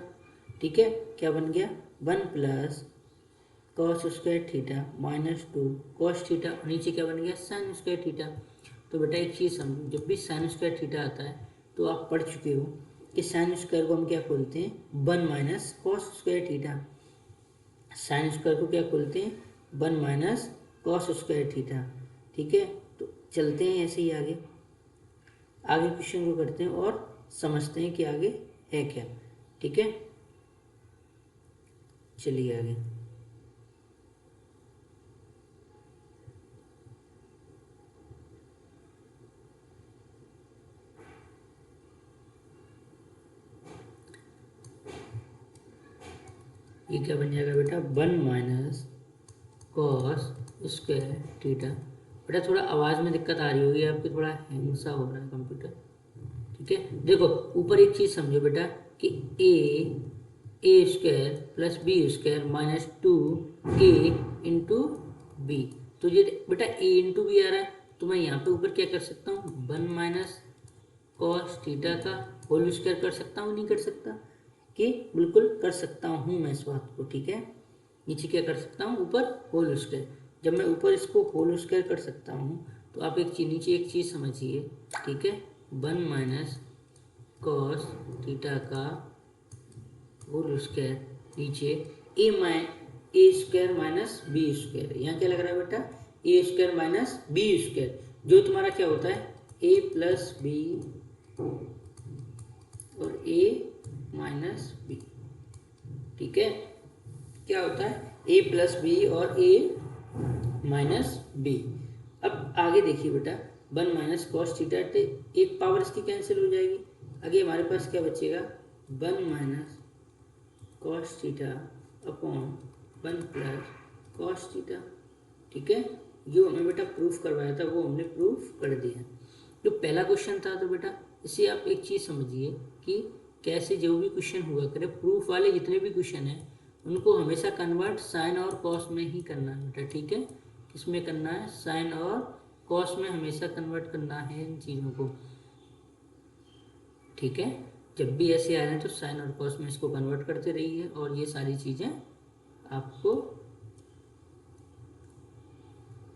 S1: ठीक है, क्या बन गया 1 plus cos square theta minus 2 cos theta, और नीचे क्या बन गया साइन स्क्वायर थीटा। तो बेटा एक चीज़ समझो, जब भी साइन स्क्वायर थीटा आता है तो आप पढ़ चुके हो कि साइन स्क्वायर को हम क्या खोलते हैं, 1 minus cos square theta, sine square को क्या खोलते हैं, 1 माइनस कॉस स्क्वायर थीटा, ठीक है। तो चलते हैं ऐसे ही आगे, आगे क्वेश्चन को करते हैं और समझते हैं कि आगे है क्या, ठीक है, चलिए आगे। ये क्या बन जाएगा बेटा, 1 माइनस कॉस स्क्वायर थीटा बेटा थोड़ा आवाज़ में दिक्कत आ रही होगी आपकी, थोड़ा हैंग सा हो रहा है कंप्यूटर, ठीक है। देखो ऊपर एक चीज़ समझो बेटा कि A square plus B square minus 2a into B, तो ये बेटा a इंटू बी आ रहा है, तो मैं यहाँ पे ऊपर क्या कर सकता हूँ, 1 माइनस कॉस थीटा का होल स्क्वायर कर सकता हूँ, नहीं कर सकता, कि बिल्कुल कर सकता हूँ मैं इस बात को, ठीक है। नीचे क्या कर सकता हूँ, ऊपर होल स्क्वायर, जब मैं ऊपर इसको होल स्क्वायर कर सकता हूँ तो आप एक चीज नीचे एक चीज़ समझिए, ठीक है। 1 माइनस कॉस थीटा का होल स्क्वायर, नीचे ए स्क्वायर माइनस बी स्क्वायर, यहाँ क्या लग रहा है बेटा, ए स्क्वायर माइनस बी स्क्वायर, जो तुम्हारा क्या होता है ए प्लस बी और ए माइनस बी, ठीक है। क्या होता है ए प्लस बी और ए माइनस बी। अब आगे देखिए बेटा 1 माइनस कॉस थीटा, एक पावर इसकी कैंसिल हो जाएगी, आगे हमारे पास क्या बचेगा 1 minus cos theta upon 1 plus cos theta, ठीक है। जो हमें बेटा प्रूफ करवाया था वो हमने प्रूफ कर दिया। जो पहला क्वेश्चन था तो बेटा इसे आप एक चीज़ समझिए कि कैसे जो भी क्वेश्चन हुआ करे, प्रूफ वाले जितने भी क्वेश्चन हैं उनको हमेशा कन्वर्ट साइन और कॉस में ही करना है बेटा, ठीक है। किसमें करना है, साइन और कॉस में हमेशा कन्वर्ट करना है इन चीज़ों को, ठीक है। जब भी ऐसे आ रहे हैं तो साइन और कॉस में इसको कन्वर्ट करते रहिए और ये सारी चीज़ें आपको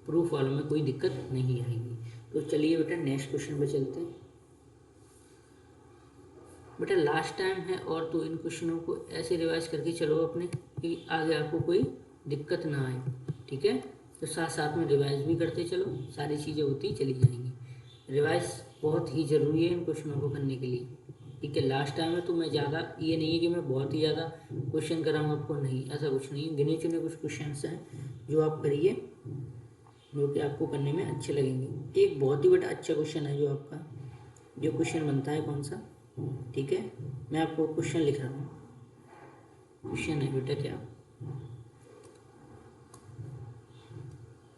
S1: प्रूफ वालों में कोई दिक्कत नहीं आएगी। तो चलिए बेटा नेक्स्ट क्वेश्चन पे चलते हैं। बेटा लास्ट टाइम है और तो इन क्वेश्चनों को ऐसे रिवाइज करके चलो अपने, कि आगे आपको कोई दिक्कत ना आए, ठीक है। तो साथ साथ में रिवाइज भी करते चलो, सारी चीज़ें होती चली जाएंगी। रिवाइज बहुत ही ज़रूरी है इन क्वेश्चनों को करने के लिए, ठीक है। लास्ट टाइम में तो मैं ज़्यादा, ये नहीं है कि मैं बहुत ही ज़्यादा क्वेश्चन कराऊँ आपको, नहीं, ऐसा कुछ नहीं है। गिने चुने कुछ क्वेश्चन हैं जो आप करिए, जो कि आपको करने में अच्छे लगेंगे। एक बहुत ही बेटा अच्छा क्वेश्चन है जो आपका, जो क्वेश्चन बनता है कौन सा, ठीक है। मैं आपको क्वेश्चन लिख रहा हूँ। क्वेश्चन है बेटा क्या,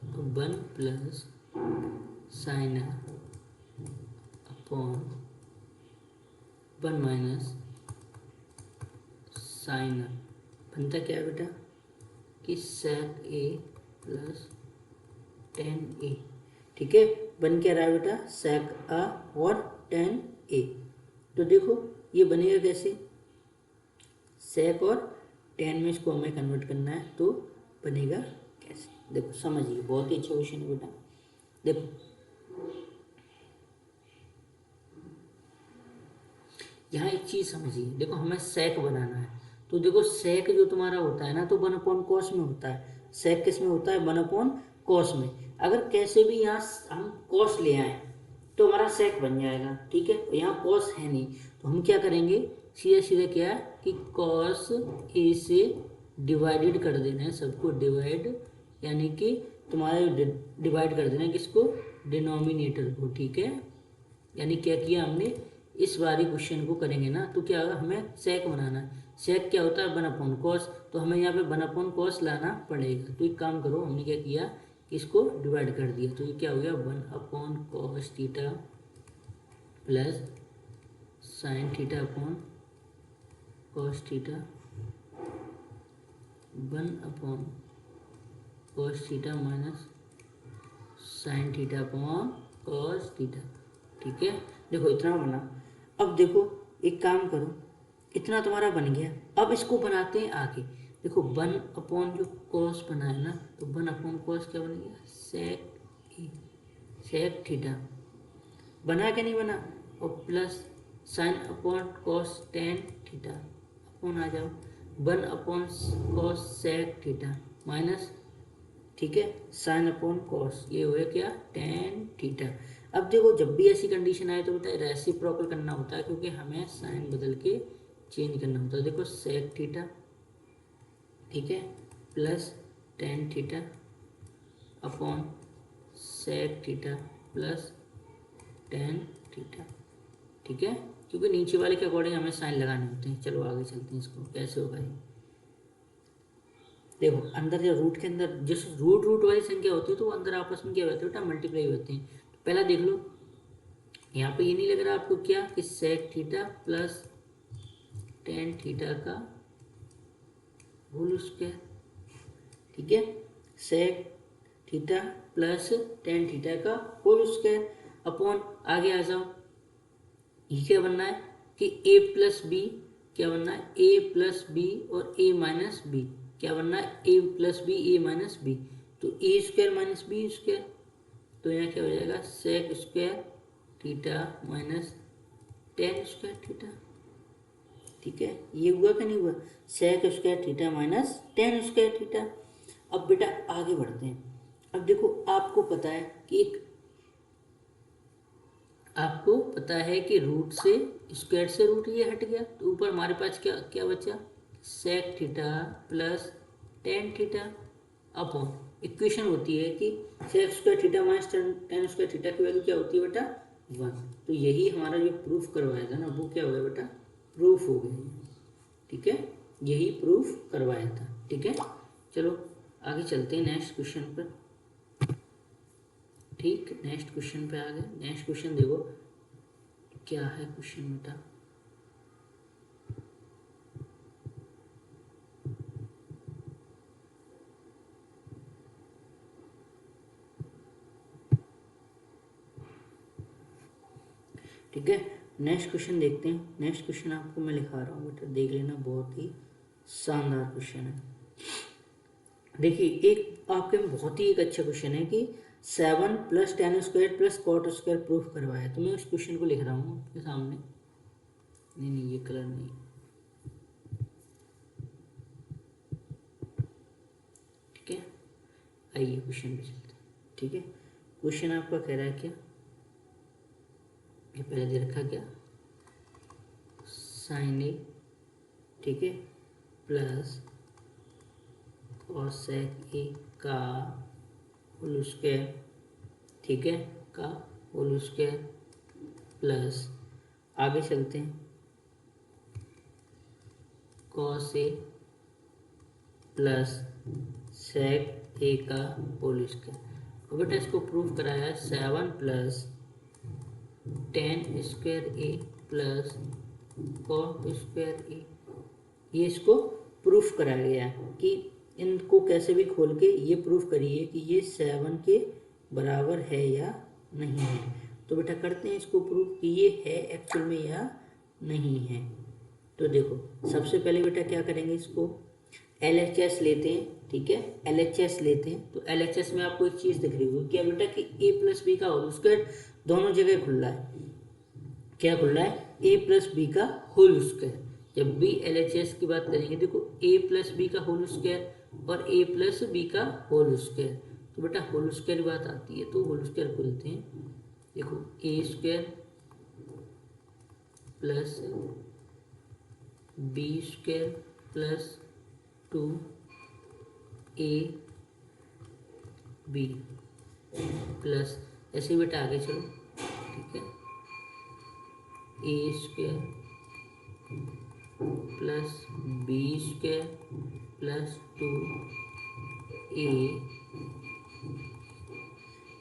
S1: तो 1 plus sine upon 1 minus sine, बनता क्या है बेटा कि sec a plus tan a, ठीक है। बन क्या रहा है बेटा sec a और tan a। तो देखो ये बनेगा कैसे, sec और tan में इसको हमें कन्वर्ट करना है, तो बनेगा कैसे, देखो समझिए, बहुत ही अच्छा क्वेश्चन है बेटा। देखो यहाँ एक चीज़ समझिए, देखो हमें sec बनाना है, तो देखो sec जो तुम्हारा होता है ना तो 1 अपॉन कॉस में होता है, sec किस में होता है 1 अपॉन कॉस में। अगर कैसे भी यहाँ हम कॉस ले आए तो हमारा sec बन जाएगा, ठीक है। यहाँ कॉस है नहीं तो हम क्या करेंगे, सीधे सीधे क्या है कि कॉस ए से डिवाइडेड कर देना है सबको, डिवाइड यानी कि तुम्हारे डिवाइड कर देना है किसको, डिनोमिनेटर को, ठीक है। यानी क्या किया हमने, इस बारी क्वेश्चन को करेंगे ना तो क्या होगा, हमें सेक बनाना है। सेक क्या होता है 1 अपॉन कॉस, तो हमें यहाँ पे 1 अपॉन कॉस लाना पड़ेगा। तो एक काम करो, हमने क्या किया कि इसको डिवाइड कर दिया, तो ये क्या हो गया 1 upon cos theta plus sine theta upon cos theta, 1 upon cos theta minus sine theta upon cos theta, ठीक है। देखो इतना बना। अब देखो एक काम करो, इतना तुम्हारा बन गया, अब इसको बनाते हैं आगे। देखो 1 अपॉन जो कॉस बना है ना, तो 1 अपॉन कॉस क्या बन गया, सेक थीटा बना क्या नहीं बना, और plus sine upon cos tan theta upon आ जाओ 1 upon cos sec theta minus, ठीक है, साइन अपॉन कॉस, ये हो गया क्या टेन थीटा। अब देखो जब भी ऐसी कंडीशन आए तो बेटा रेसिप्रोकल करना होता है, क्योंकि हमें साइन बदल के चेंज करना होता है। देखो सेक थीटा, ठीक है, plus tan theta upon sec theta plus tan theta, ठीक है, क्योंकि नीचे वाले के अकॉर्डिंग हमें साइन लगाने होते हैं। चलो आगे चलते हैं, इसको कैसे होगा ये। देखो अंदर जो रूट के अंदर जिस रूट रूट वाली संख्या होती है तो वो अंदर आपस में क्या होता है बेटा, मल्टीप्लाई होते हैं। तो पहला देख लो, यहाँ पे ये नहीं लग रहा आपको क्या कि sec theta plus tan theta का होल स्क्वायर, ठीक है, sec theta plus tan theta का होल स्क्वायर अपॉन, आगे आ जाओ, ये क्या बनना है कि ए प्लस बी, क्या बनना है ए प्लस बी और ए माइनस बी, क्या बनना है A plus B A minus B, तो A square minus B square, तो यहाँ क्या हो जाएगा sec square theta minus tan square theta, ठीक है, ये हुआ कि नहीं हुआ, sec square theta minus tan square theta. अब बेटा आगे बढ़ते हैं। अब देखो आपको पता है कि आपको पता है कि रूट से स्क्वायर से रूट ये हट गया, तो ऊपर हमारे पास क्या क्या बचा, sec theta plus tan theta upon, equation होती है कि sec square theta minus tan square theta की वैल्यू क्या होती है बेटा 1। तो यही हमारा जो प्रूफ करवाया था ना वो क्या हो गया बेटा, प्रूफ हो गया, ठीक है, यही प्रूफ करवाया था, ठीक है। चलो आगे चलते हैं नेक्स्ट क्वेश्चन पर, ठीक, नेक्स्ट क्वेश्चन पे आ गए। नेक्स्ट क्वेश्चन देखो क्या है क्वेश्चन बेटा, ठीक है। नेक्स्ट क्वेश्चन देखते हैं। नेक्स्ट क्वेश्चन आपको मैं लिखा रहा हूँ बेटा, देख लेना, बहुत ही शानदार क्वेश्चन है। देखिए एक आपके में बहुत ही एक अच्छा क्वेश्चन है कि 7 plus tan square plus cot square proof करवाया, तो मैं उस क्वेश्चन को लिख रहा हूँ आपके सामने। नहीं ये कलर नहीं, ठीक है, आइए क्वेश्चन पे चलते हैं, ठीक है। क्वेश्चन आपका कह रहा है क्या, ये पहले दे रखा क्या, साइन ए, ठीक है, प्लस कॉसेक ए का होल स्क्वायर, ठीक है, का होल स्क्वायर प्लस, आगे चलते हैं, कॉस ए प्लस सेक ए का होल स्क्वायर। तो बेटा इसको प्रूव कराया है 7 plus tan square A plus cot square ए, ये इसको प्रूफ कराया गया कि इनको कैसे भी खोल के ये प्रूफ करिए कि ये 7 के बराबर है या नहीं है। तो बेटा करते हैं इसको प्रूफ कि ये है एक्चुअल में या नहीं है। तो देखो सबसे पहले बेटा क्या करेंगे, इसको LHS लेते हैं, ठीक है, LHS लेते हैं। तो LHS में आपको एक चीज़ दिख रही होगी क्या बेटा कि a प्लस बी का होल स्क्वायर दोनों जगह खुल रहा है, क्या खुल रहा है, a प्लस बी का होल स्क्वायर। जब भी LHS की बात करेंगे देखो a प्लस बी का होल स्क्वायर और a प्लस बी का होल स्क्वायर, तो बेटा होल स्क्वायर बात आती है तो होल स्क्वायर खोलते हैं। देखो a square plus B square plus 2 a B plus, ऐसे बेटा आगे चलो, ठीक है, a square plus B square plus 2a,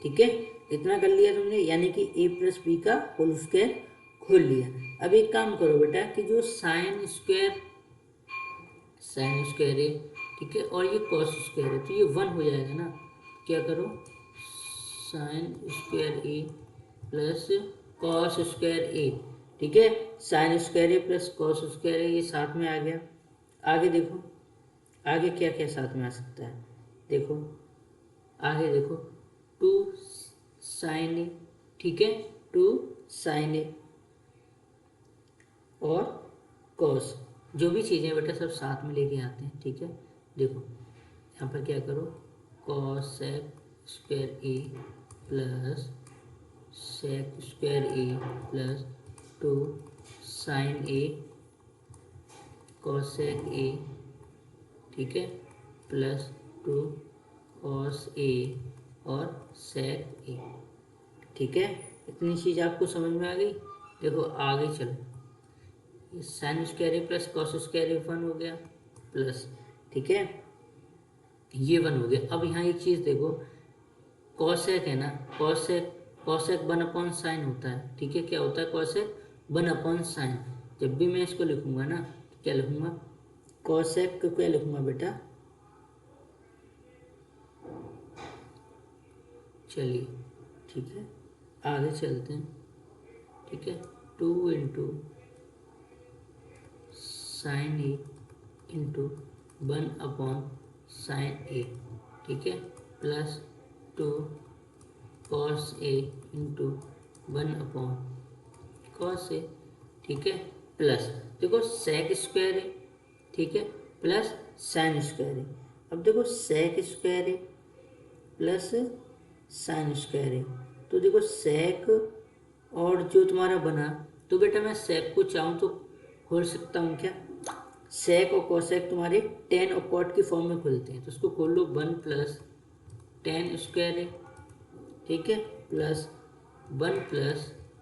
S1: ठीक है, इतना कर लिया तुमने, यानी कि a प्लस बी का होल स्क्वायर खोल लिया। अब एक काम करो बेटा कि जो साइन स्क्वायर है, ठीक है, और ये कॉस स्क्वायर है तो ये 1 हो जाएगा ना, क्या करो sine square A plus cos square ए, ठीक है, sine square A plus cos square ए, ये साथ में आ गया। आगे देखो आगे क्या क्या साथ में आ सकता है, देखो आगे देखो 2 साइन ए, ठीक है, 2 साइन ए और कॉस, जो भी चीज़ें बेटा सब साथ में लेके आते हैं, ठीक है। देखो यहाँ पर क्या करो, cosec square A plus sec square A plus 2 sine A cosec A, ठीक है, प्लस 2 कॉस ए और सेक ए, ठीक है। इतनी चीज़ आपको समझ में आ गई। देखो आगे चलो, sine square A plus cos square ए 1 हो गया प्लस, ठीक है, ये 1 हो गया। अब यहाँ एक चीज़ देखो, कॉसेक है ना, कॉसेक कॉसेक 1/sin होता है, ठीक है। क्या होता है? Cosec 1/sin। जब भी मैं इसको लिखूंगा ना तो क्या लिखूंगा? कॉसेक को क्या लिखूंगा बेटा? चलिए ठीक है, आगे चलते हैं, ठीक है। 2 × sin A × 1/sin A, ठीक है, plus 2 cos A × 1/cos A, ठीक है, प्लस देखो sec स्क्वायर है, ठीक है, प्लस sin स्क्वायर है। अब देखो sec स्क्वायर है प्लस sin स्क्वायर है, तो देखो sec और जो तुम्हारा बना, तो बेटा मैं sec को चाहूँ तो खोल सकता हूँ क्या? sec और cosec तुम्हारे tan और cot की फॉर्म में खुलते हैं, तो उसको खोल लो। 1 + tan स्क्वायर है, ठीक है, प्लस 1 +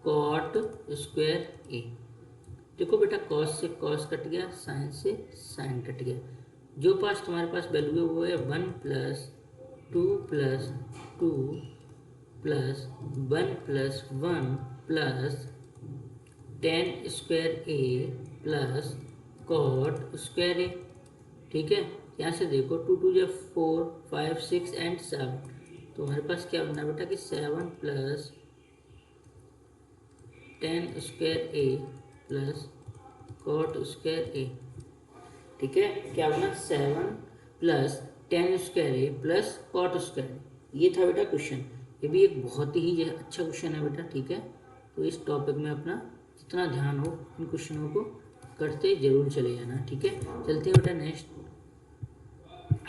S1: cot स्क्वायर A। देखो बेटा cos से cos कट गया, sin से sin कट गया। जो पास तुम्हारे पास वैल्यू है वो है 1 + 2 + 2 + 1 + 1 + tan square A plus cot square A, ठीक है। यहाँ से देखो 2 × 2 = 4, 5, 6 एंड 7, तो हमारे पास क्या बना बेटा कि 7 + tan square A plus cot square A, ठीक है। क्या बना? 7 + tan square A plus cot square A। ये था बेटा क्वेश्चन। ये भी एक बहुत ही अच्छा क्वेश्चन है बेटा, ठीक है। तो इस टॉपिक में अपना जितना ध्यान हो इन क्वेश्चनों को करते जरूर चले जाना, ठीक है। चलते हैं बेटा नेक्स्ट,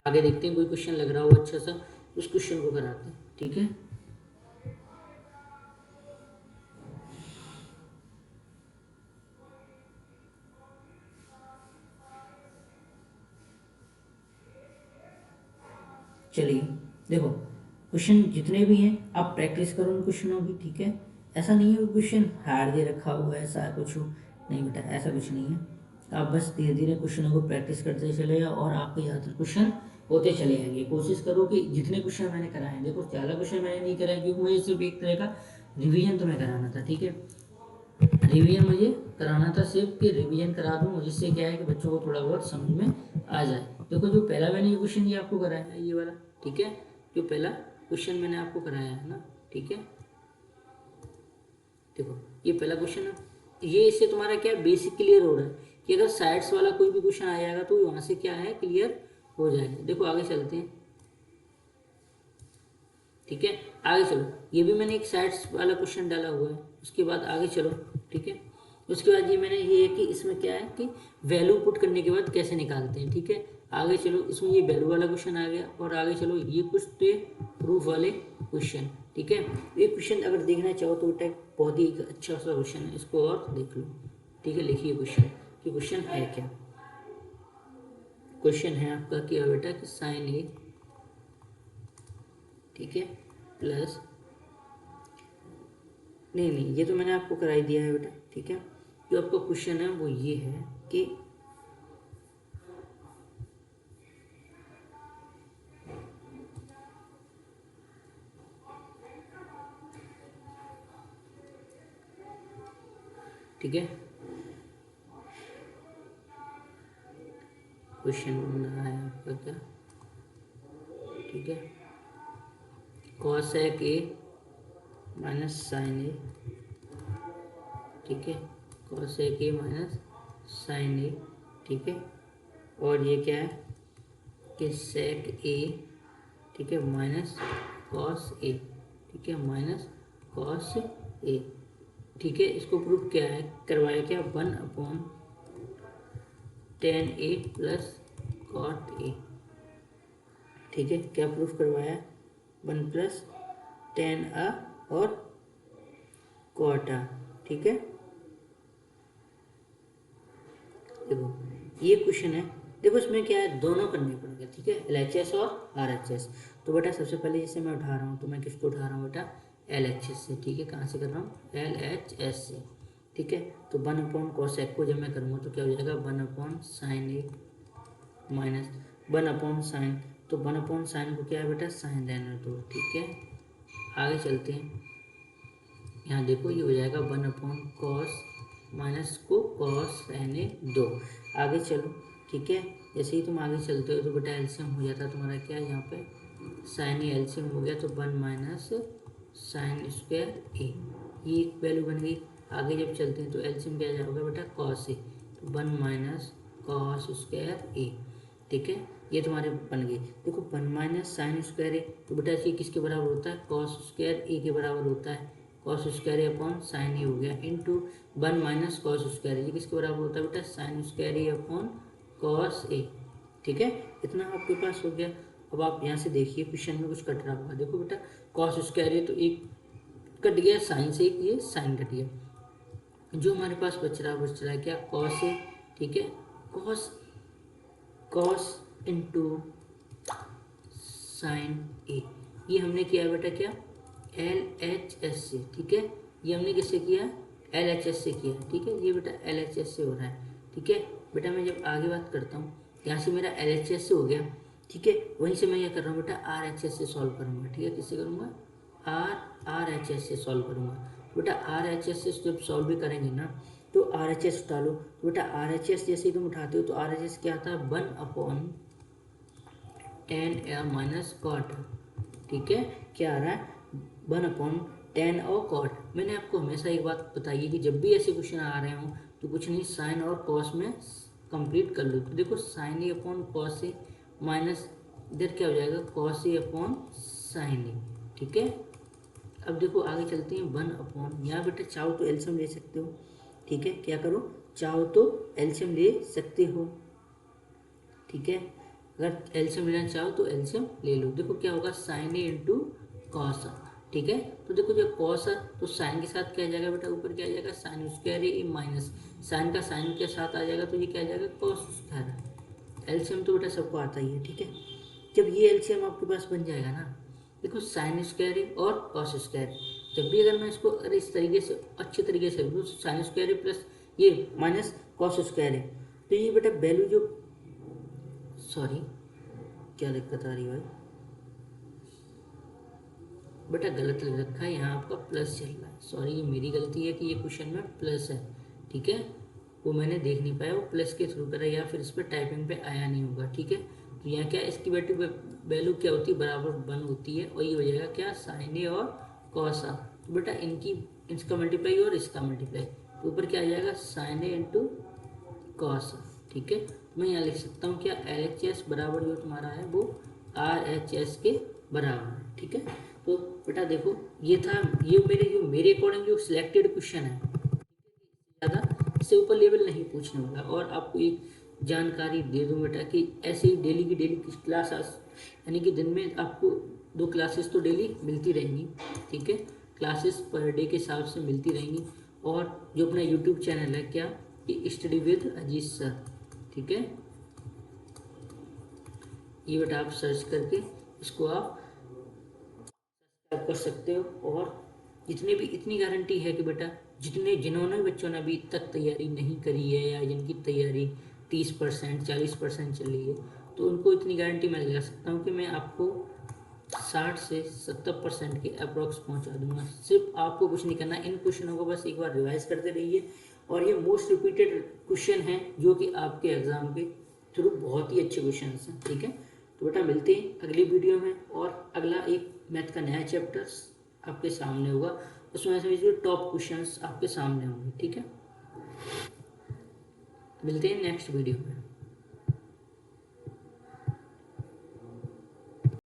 S1: आगे देखते हैं। कोई क्वेश्चन लग रहा हो अच्छा सा, उस क्वेश्चन को कराते हैं, ठीक है। चलिए देखो, क्वेश्चन जितने भी हैं आप प्रैक्टिस करो उन क्वेश्चनों की, ठीक है। ऐसा नहीं है कि क्वेश्चन हार्ड दे रखा हुआ है, ऐसा कुछ हो, नहीं बेटा, ऐसा कुछ नहीं है। आप बस धीरे धीरे क्वेश्चनों को प्रैक्टिस करते चले जाओ और आपके ज़्यादातर क्वेश्चन होते चले जाएंगे। कोशिश करो कि जितने क्वेश्चन मैंने कराए हैं, देखो ज़्यादा क्वेश्चन मैंने नहीं कराए क्योंकि मुझे सिर्फ एक तरह का रिवीजन तुम्हें कराना था, ठीक है। रिवीजन मुझे कराना था सिर्फ कि रिवीजन करा दूँ, जिससे क्या है कि बच्चों को थोड़ा बहुत समझ में आ जाए। देखो जो पहला मैंने ये क्वेश्चन ये आपको कराया है, ये वाला, ठीक है, जो पहला क्वेश्चन मैंने आपको कराया है ना, ठीक है। देखो ये पहला क्वेश्चन है, ये इससे तुम्हारा क्या बेसिक क्लियर हो रहा है कि अगर साइड्स वाला कोई भी क्वेश्चन आ जाएगा तो वहाँ से क्या है क्लियर हो जाएगा। देखो आगे चलते हैं, ठीक है, आगे चलो। ये भी मैंने एक साइड्स वाला क्वेश्चन डाला हुआ है, उसके बाद आगे चलो, ठीक है। उसके बाद ये मैंने ये है कि इसमें क्या है कि वैल्यू पुट करने के बाद कैसे निकालते हैं, ठीक है। आगे चलो, इसमें ये वैल्यू वाला क्वेश्चन आ गया, और आगे चलो ये कुछ थे प्रूफ वाले क्वेश्चन, ठीक है। ये क्वेश्चन अगर देखना चाहो तो बेटा बहुत ही अच्छा सा क्वेश्चन है, इसको और देख लो, ठीक है। लिखिए क्वेश्चन कि क्वेश्चन है क्या। क्वेश्चन है आपका क्या बेटा कि sin A, ठीक है, प्लस, नहीं ये तो मैंने आपको कराई दिया है बेटा, ठीक है। जो आपका क्वेश्चन है वो ये है कि ठीक है, क्वेश्चन बन रहा है आपका क्या, ठीक है, cosec A minus sin A, ठीक है, cosec A minus sin A, ठीक है। और ये क्या है कि sec A, ठीक है, माइनस cos A, ठीक है, माइनस cos A, ठीक है। इसको प्रूफ क्या है करवाया क्या, 1/tan A plus cot A, ठीक है। क्या प्रूफ करवाया, 1 + tan A और cot A, ठीक है। देखो ये क्वेश्चन है, देखो इसमें क्या है दोनों करने पड़ेंगे, ठीक है, LHS और RHS। तो बेटा सबसे पहले जैसे मैं उठा रहा हूँ तो मैं किसको उठा रहा हूँ बेटा, LHS से, ठीक है। कहाँ से कर रहा हूँ, LHS से, ठीक है। तो 1/cosec को जब मैं करूँगा तो क्या हो जाएगा, 1/sin A माइनस 1/sin तो 1/sin को क्या है बेटा, साइन रहने दो, ठीक है। आगे चलते हैं, यहाँ देखो ये हो जाएगा 1/cos माइनस को कॉस रहने दो। आगे चलो, ठीक है। जैसे ही तुम आगे चलते हो तो बेटा एलसीएम हो जाता है तुम्हारा क्या, यहाँ पे साइन ए एलसीएम हो गया तो 1 माइनस साइन स्क्वायर ए, ये एक वैल्यू बन गई। आगे जब चलते हैं तो एलसीएम क्या जाएगा बेटा, कॉस ए, तो 1 माइनस कॉस स्क्वायर ए, ठीक है। ये तुम्हारे बन गई। देखो 1 माइनस साइन स्क्वायर ए, तो बेटा ये किसके बराबर होता है, कॉस स्क्वायर ए के बराबर होता है। कॉस स्क्वायर ए अपॉन साइन ए हो गया, इंटू 1 माइनस कॉस स्क्वायर ए, किसके बराबर होता है बेटा, sine square A upon cos A, ठीक है। इतना आपके पास हो गया। अब आप यहाँ से देखिए क्वेश्चन में कुछ कट रहा होगा। देखो बेटा कॉस स्क्वायर ए तो एक कट गया, साइन से एक ये साइन कट गया, जो हमारे पास बच रहा है क्या, कॉस ए, ठीक है। कॉस इंटू साइन ए, ये हमने किया बेटा क्या, LHS से, ठीक है। ये हमने किससे किया, LHS से किया, ठीक है। ये बेटा LHS से हो रहा है, ठीक है। बेटा मैं जब आगे बात करता हूँ, यहाँ से मेरा LHS से हो गया, ठीक है। वहीं से मैं क्या कर रहा हूँ बेटा, RHS से सॉल्व करूँगा, ठीक है। किससे करूँगा, RHS से सॉल्व करूँगा। बेटा RHS से जब सॉल्व भी करेंगे ना, तो RHS उठा लो, तो बेटा RHS जैसे ही तुम उठाते हो तो RHS क्या आता है, 1/tan माइनस कॉट, ठीक है। क्या आ रहा है, 1/tan और कॉट। मैंने आपको हमेशा एक बात बताई है कि जब भी ऐसे क्वेश्चन आ रहे हों तो कुछ नहीं, साइन और कॉस में कंप्लीट कर लो। तो देखो sign A upon cos A minus इधर क्या हो जाएगा, कॉस ए अपॉन साइन ए, ठीक है। अब देखो आगे चलते हैं, 1/, यहाँ बेटा चाहो तो एलसीएम ले सकते हो, ठीक है। क्या करो, चाहो तो एलसीएम ले सकते हो, ठीक है। अगर एलसीएम लेना चाहो तो एलसीएम ले लो। देखो क्या होगा, साइन ए इंटू कॉस, ठीक है। तो देखो जब कॉस है तो साइन के साथ क्या आ जाएगा बेटा, ऊपर क्या आ जाएगा, साइन स्क्वायर ए माइनस साइन का साइन के साथ आ जाएगा, तो ये क्या आ जाएगा, कॉस स्क्वायर। एलसीएम तो बेटा सबको आता ही है, ठीक है। जब ये एलसीएम आपके पास बन जाएगा ना, देखो साइन स्क्वायर ए और कॉस स्क्वायर, जब भी अगर मैं इसको अगर इस तरीके से अच्छे तरीके से लिखूँ, साइन स्क्वायर ए प्लस ये माइनस कॉस स्क्वायर है, तो ये बेटा वैल्यू जो, सॉरी क्या दिक्कत आ रही है भाई, बेटा गलत लिख रखा है, यहाँ आपका प्लस चल रहा है। सॉरी ये मेरी गलती है कि ये क्वेश्चन में प्लस है, ठीक है। वो मैंने देख नहीं पाया, वो प्लस के थ्रू करा या फिर इस पर टाइपिंग पे आया नहीं होगा, ठीक है। तो यहाँ क्या इसकी वैल्यू क्या होती है, बराबर 1 होती है, और ये हो जाएगा क्या, साइन ए और कॉस आ। तो बेटा इसका मल्टीप्लाई और इसका मल्टीप्लाई, तो ऊपर क्या आ जाएगा, साइन ए इंटू कॉस, ठीक है। मैं यहाँ लिख सकता हूँ क्या, LHS बराबर जो तुम्हारा है वो RHS के बराबर है, ठीक है। तो बेटा देखो ये था, ये मेरे अकॉर्डिंग जो सिलेक्टेड क्वेश्चन है, ज़्यादा इससे ऊपर लेवल नहीं पूछने होगा। और आपको एक जानकारी दे दूँ बेटा कि ऐसे ही डेली की डेली क्लास, यानी कि दिन में आपको 2 क्लासेस तो डेली मिलती रहेंगी, ठीक है। क्लासेस पर डे के हिसाब से मिलती रहेंगी। और जो अपना यूट्यूब चैनल है क्या, कि स्टडी विद अजीत सर, ठीक है। ये बेटा आप सर्च करके इसको आप कर सकते हो। और जितने भी, इतनी गारंटी है कि बेटा जिन्होंने बच्चों ने अभी तक तैयारी नहीं करी है, या जिनकी तैयारी 30% 40% चली है, तो उनको इतनी गारंटी मैं लगा सकता हूँ कि मैं आपको 60 से 70% के अप्रॉक्स पहुँचा दूंगा। सिर्फ आपको कुछ नहीं करना, इन क्वेश्चनों को बस एक बार रिवाइज करते रहिए। और ये मोस्ट रिपीटेड क्वेश्चन हैं जो कि आपके एग्जाम के थ्रू बहुत ही अच्छे क्वेश्चन हैं, ठीक है। तो बेटा मिलते हैं अगली वीडियो में, और अगला एक मैथ का नया चैप्टर आपके सामने होगा, उसमें समझिए टॉप क्वेश्चंस आपके सामने होंगे, ठीक है। मिलते हैं नेक्स्ट वीडियो में।